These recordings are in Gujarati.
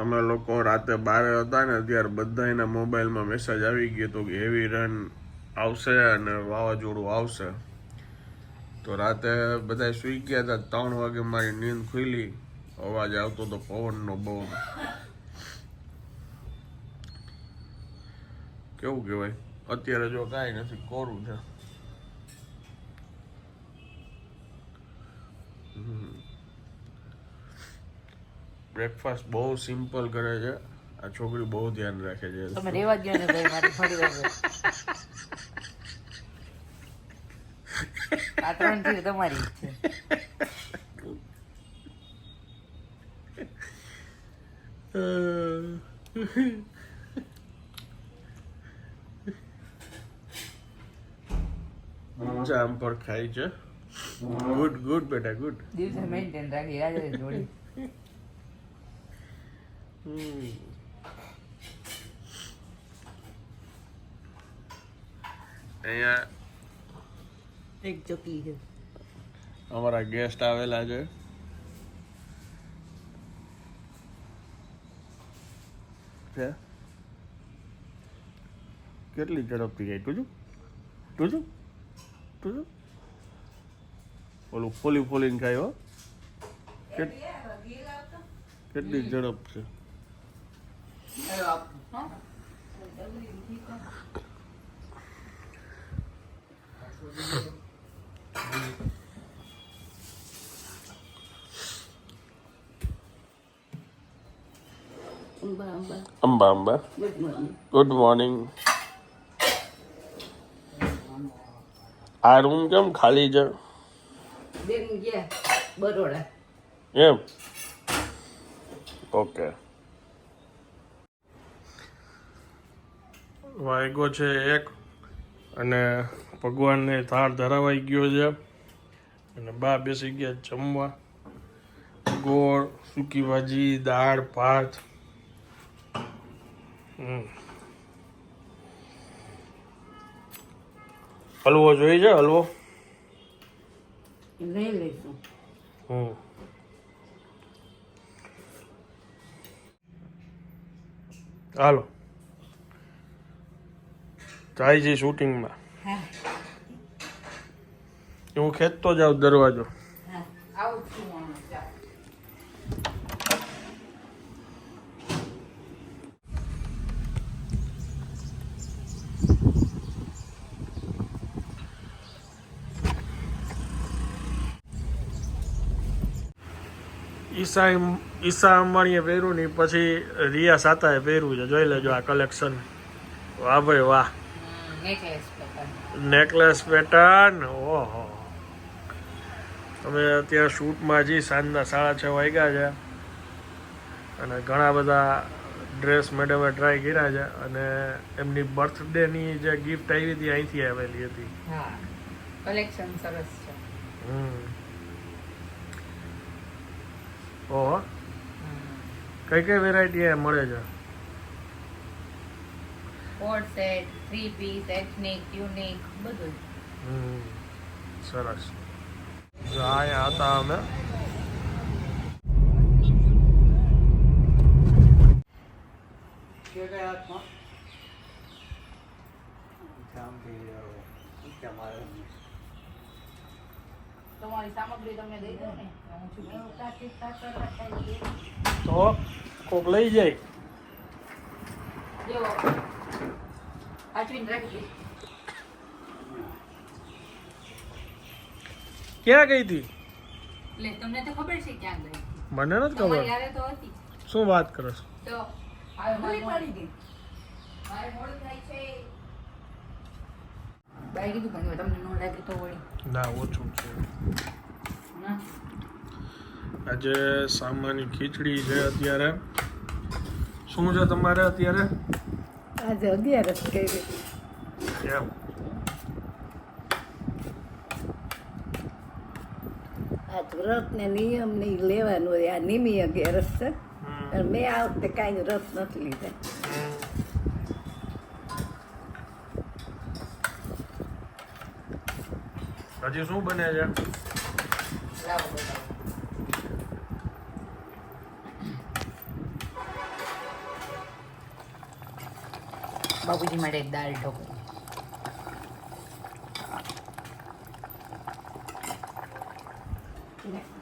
અમે લોકો રાતે 12 હતા ને ત્યારે બધા એના મોબાઈલમાં મેસેજ આવી ગયો હતો કે હેવી રેન આવશે અને વાવાઝોડું આવશે. તો રાતે બધા સૂઈ ગયા હતા. 3 વાગે મારી નીંદ ખુલી. અવાજ આવતો હતો પવનનો બહુ. કેવું કહેવાય, અત્યારે જો કાંઈ નથી, કોરું છે. બ્રેકફાસ્ટ બહુ સિમ્પલ કરે છે આ છોકરી, બહુ ધ્યાન રાખે છે. તમે રેવા ગયો ને ભાઈ, મારી ફરી વાર આ 3 થી તમારી છે. જામ પર ખાય છે. ગુડ ગુડ બેટા, ગુડ. દિવસે મેન્ટેન રાખી આજે જોડી. અહીંયા એક ચોકી છે. અમારા ગેસ્ટ આવેલા છે. કેટલી ઝડપથી ગઈ ટુજુ ટુજુ ટુજુ ઓલું ફોલી ફોલીને ખાય હો. કેટલી ઝડપ છે. Amba Amba, good morning. આ રૂમ કેમ ખાલી છે? બેન ગયા બરોડા. એમ, ઓકે. વાગ્યો છે 1 અને ભગવાનને થાળ ધરાવાઈ ગયો છે અને બા બેસી ગયા જમવા. ગોળ, સૂકી ભાજી, દાળ, ભાત. હલવો જોઈ છે? હલવો લઈ લઈશું. હાલો, જાય છે શૂટિંગમાં. હું ખેંચતો જાઉં દરવાજો. આવું છું. ઈશા અંબાણીએ પહેર્યું ને પછી રિયા સાતાએ પહેર્યું છે. જોઈ લેજો આ કલેક્શન. વાહ ભાઈ વાહ. Necklace pattern. ઓહો, તમે અત્યારે શૂટમાં હજી સાંજના 6:30 વાગ્યા છે અને ઘણા બધા ડ્રેસ મેડમે ટ્રાય કર્યા છે અને એમની બર્થડેની જે ગિફ્ટ આવી હતી અહીંથી આવેલી હતી. કલેક્શન સરસ છે. ઓહો, કઈ કઈ વેરાયટી મળે છે? Coat set, 3 piece, ethnic, unique, બધું. સરસ. જો અહીંયા હતા અમે. તમારી સામગ્રી તમને દઈ દઉં ને, હું છું તો કોક લઈ જાય. જેવો આચવીને રાખી. ક્યાં ગઈ હતી? લે, તમને તો ખબર છે ક્યાં ગઈ. મને નથી ખબર. તમારી યારે તો હતી. શું વાત કરો છો? તો હવે પડી ગઈ. મારે મોડું થાય છે. બાઈ કીધું પણ તમને ન લાગે તો વળી. ના, ઓછું છે. આજે સામાની ખીચડી છે. અત્યારે શું છે તમારે અત્યારે? આજે 11 કરી. કેમ? આ વ્રત ને નિયમ ને લેવાનું હોય. આ નિમી 11 છે. મેં આ વખતે કાંઈ રસ નથી લીધા. હજી શું બને છે? બાપુજી માટે દાળ ઢોકળી.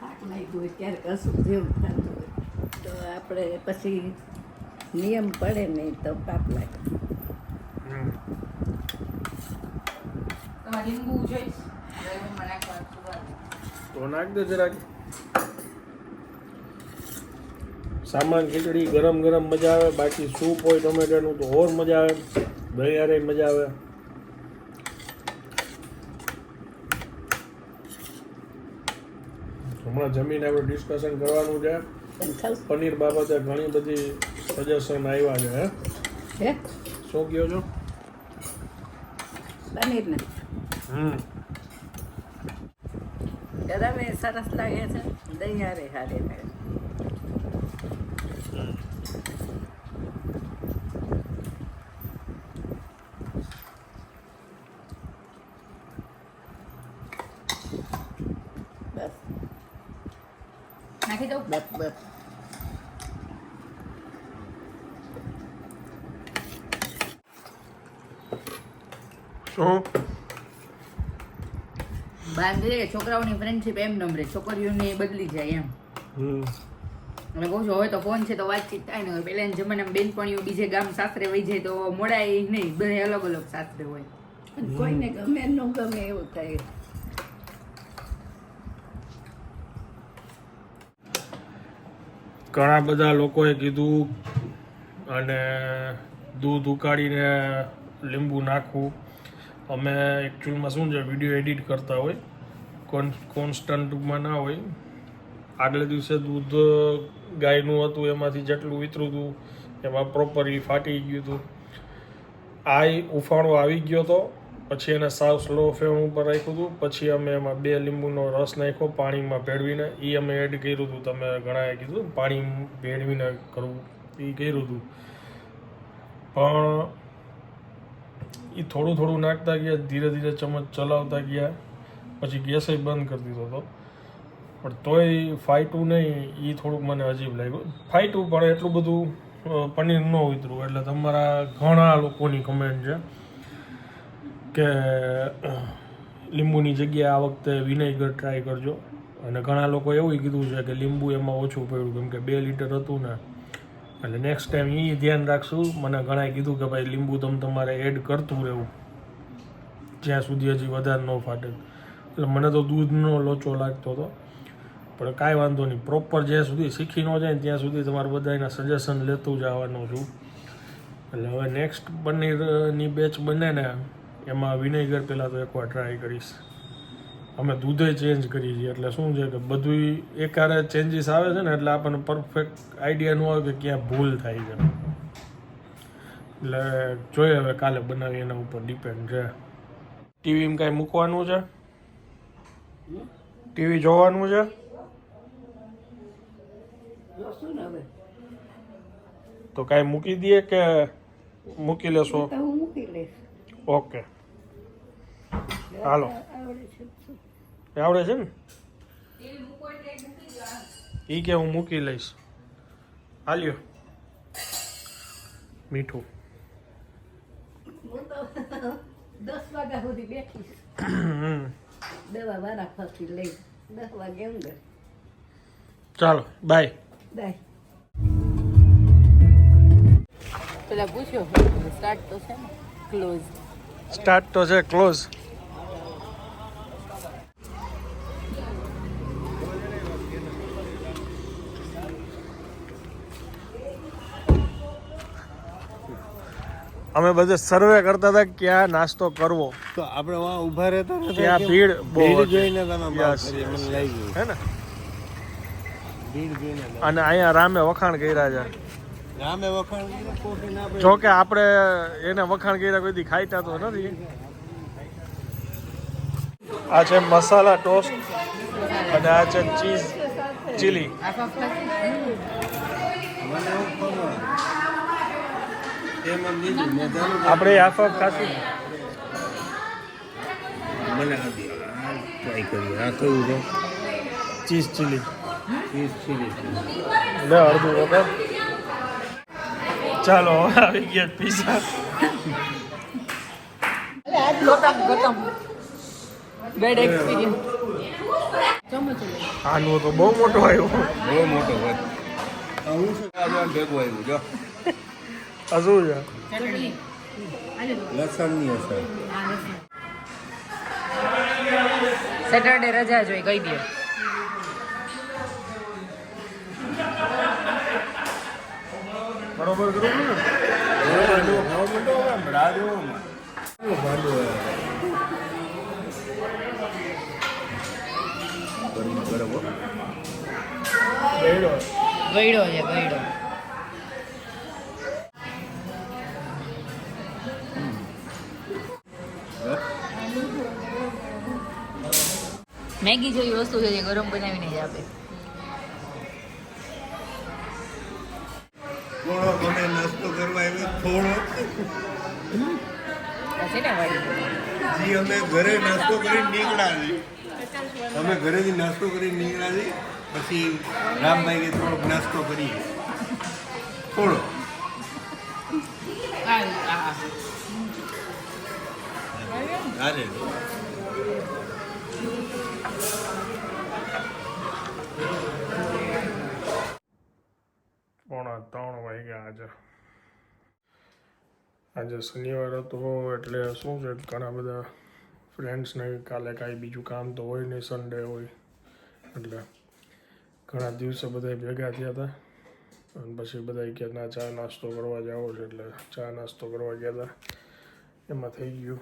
થાક લાગ્યો હોય ક્યારેક અશુભ જેવું થતું હોય તો આપણે પછી નિયમ પડે નહીં તો પાપ લાગે. તમારે લીંબુ જોઈશ રવિમાં નાખવાનું સુધાર. તો નાખ દે જરાક. સામાન ખીચડી ગરમ ગરમ મજા આવે, બાકી સૂપ હોય ટોમેટાનું તો ઓર મજા આવે, દહીં હારે મજા આવે. હમણાં જમીને આપણે ડિસ્કશન કરવાનું છે પણ ખાસ પનીર બાબતે. ઘણી બધી સજેશન આવ્યા છે. હે શું કહો છો? પનીરને હમ ગરમ એ સરસ લાગે છે, દહીં હારે હારે લાગે. બસ નાખી દઉં. બસ બસ શું? બાંધે કે છોકરાઓની ફ્રેન્ડશીપ એમ નંબરે, છોકરીઓને બદલી જાય એમ. હમ અને કહું છું હવે તો ફોન છે તો વાતચીત થાય ને. પહેલાના જમાનામાં બેનપણીઓ બીજે ગામ સાસરે વહી જાય તો મોડાય નહીં, બધે અલગ અલગ સાસરે હોય. અને કોઈને ગમે ન ગમે એવું થાય. ઘણા બધા લોકોએ કીધું અને દૂધ ઉકાળીને લીંબુ નાખવું. અમે એકચ્યુઅલમાં શું છે, વિડીયો એડિટ કરતા હોય, કોન્સ્ટન્ટમાં ના હોય. આગલે દિવસે દૂધ ગાયનું હતું, એમાંથી જેટલું વિતરું હતું એમાં પ્રોપરલી ફાટી ગયું હતું. આ ઉફાણો આવી ગયો હતો, પછી એને સાવ સ્લો ફ્લેમ ઉપર રાખ્યું હતું. પછી અમે એમાં 2 લીંબુનો રસ નાખ્યો પાણીમાં ભેળવીને. એ અમે એડ કર્યું હતું. તમે ઘણાએ કીધું પાણી ભેળવીને કરવું, એ કર્યું હતું. પણ એ થોડું થોડું નાખતા ગયા, ધીરે ધીરે ચમચ ચલાવતા ગયા, પછી ગેસે બંધ કરી દીધો હતો. પણ તોય ફાટ્યું નહીં. એ થોડુંક મને અજીબ લાગ્યું. ફાટ્યું પણ એટલું બધું પનીર ન ઉતરું. એટલે તમારા ઘણા લોકોની કમેન્ટ છે કે લીંબુની જગ્યાએ આ વખતે વિનેગર ટ્રાય કરજો. અને ઘણા લોકો એવું કીધું છે કે લીંબુ એમાં ઓછું પડ્યું, કેમ કે 2 લીટર હતું ને. એટલે નેક્સ્ટ ટાઈમ એ ધ્યાન રાખશું. મને ઘણાએ કીધું કે ભાઈ લીંબુ તમારે એડ કરતું રહેવું જ્યાં સુધી હજી વધારે ન ફાટે. એટલે મને તો દૂધનો લોચો લાગતો હતો. પણ કાંઈ વાંધો નહીં, પ્રોપર જ્યાં સુધી શીખી ન જાય ત્યાં સુધી તમારે બધાના સજેશન લેતું જ આવવાનું છું. એટલે હવે નેક્સ્ટ પનીરની બેચ બને ને એમાં વિનેગર પહેલાં તો એકવાર ટ્રાય કરીશ. અમે દૂધે ચેન્જ કરીએ છીએ, એટલે શું છે કે બધું એકારે ચેન્જીસ આવે છે ને, એટલે આપણને પરફેક્ટ આઈડિયા ન આવે કે ક્યાં ભૂલ થાય છે. એટલે જોઈએ હવે કાલે બનાવી, એના ઉપર ડિપેન્ડ છે. ટીવીમાં કાંઈ મૂકવાનું છે? ટીવી જોવાનું છે? જોશું ને હવે તો કાંઈ મૂકી દઈએ કે મૂકી લેશો? તો હું મૂકી લઈશ. ઓકે હાલો. આવડે છે એ આવડે છે ને? એ કે હું મૂકી લઈશ. હાલ્યો મીઠું. હું તો 10 વાગ્યા સુધી બેઠીશ. દવા વાળા ફરતી લઈ 10 વાગે અંદર. ચાલો બાય. બાય. પેલા પૂછ્યો સ્ટાર્ટ તો છે ને ક્લોઝ. સ્ટાર્ટ તો છે, ક્લોઝ. અમે બધે સર્વે કરતા હતા ક્યાં નાસ્તો કરવો, તો આપણે વहाँ ઊભા રહેતા હતા ત્યાં ભીડ બહુ ભીડ હતી. જોઈને તમે Yes, વાત કરી, yes, મને લાગી હે ને. ભીડ જોઈને અને અહીંયા રામે વખાણ કર્યા છે. રામે વખાણ કર્યા, કોફી ના પડી. જો કે આપણે એને વખાણ કર્યા કોઈ દી ખાઈતા તો નથી. આ છે મસાલા ટોસ્ટ અને આ છે ચીઝ ચીલી. મને એવું ખબર. તે મને દીધું, મેં ચાલુ કર્યું. આપણે આફા ખાશું. મને નથી ટ્રાય કરી. આ કયું છે? Cheese chilli. Cheese chilli. લે અડધું વખત ચાલો હવે આવી ગયા પીઝા. Bad experience. આનો તો બહુ મોટો આવ્યો. બહુ મોટો હોય હું શું ભેગું આવ્યું જો આ શું છે? લસણની અસર સેટરડે રજા જોઈ કહી દો. બરોબર કરું ને? ગયડો. ગયડો છે ગયડો. મેગી જેવી વસ્તુ છે જે ગરમ બનાવીને જ આપે. થોડો મને નાસ્તો કરવા આવ્યો થોડો આ છે ને વાળી. જી અમે ઘરે નાસ્તો કરીને નીકળ્યા છીએ અમે ઘરેથી નાસ્તો કરીને નીકળ્યા છીએ પછી રામભાઈ કે થોડોક નાસ્તો કરીએ થોડો હારે 2:45 વાગ્યા. આજે શનિવાર હતો એટલે શું છે ઘણા બધા ફ્રેન્ડ્સને કાલે કાંઈ બીજું કામ તો હોય નહીં, સન્ડે હોય એટલે ઘણા દિવસે બધા ભેગા થયા હતા અને પછી બધા કે ના ચા નાસ્તો કરવા જાવો છે એટલે ચા નાસ્તો કરવા ગયા હતા. એમાં થઈ ગયું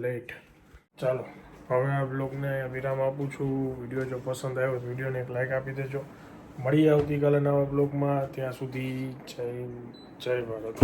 લેટ. ચાલો હવે આ બ્લોગને વિરામ આપું છું. વિડીયો જો પસંદ આવ્યો તો વિડીયોને એક લાઈક આપી દેજો. મળીએ આવતીકાલે નવા બ્લોગમાં. ત્યાં સુધી જય ભારત.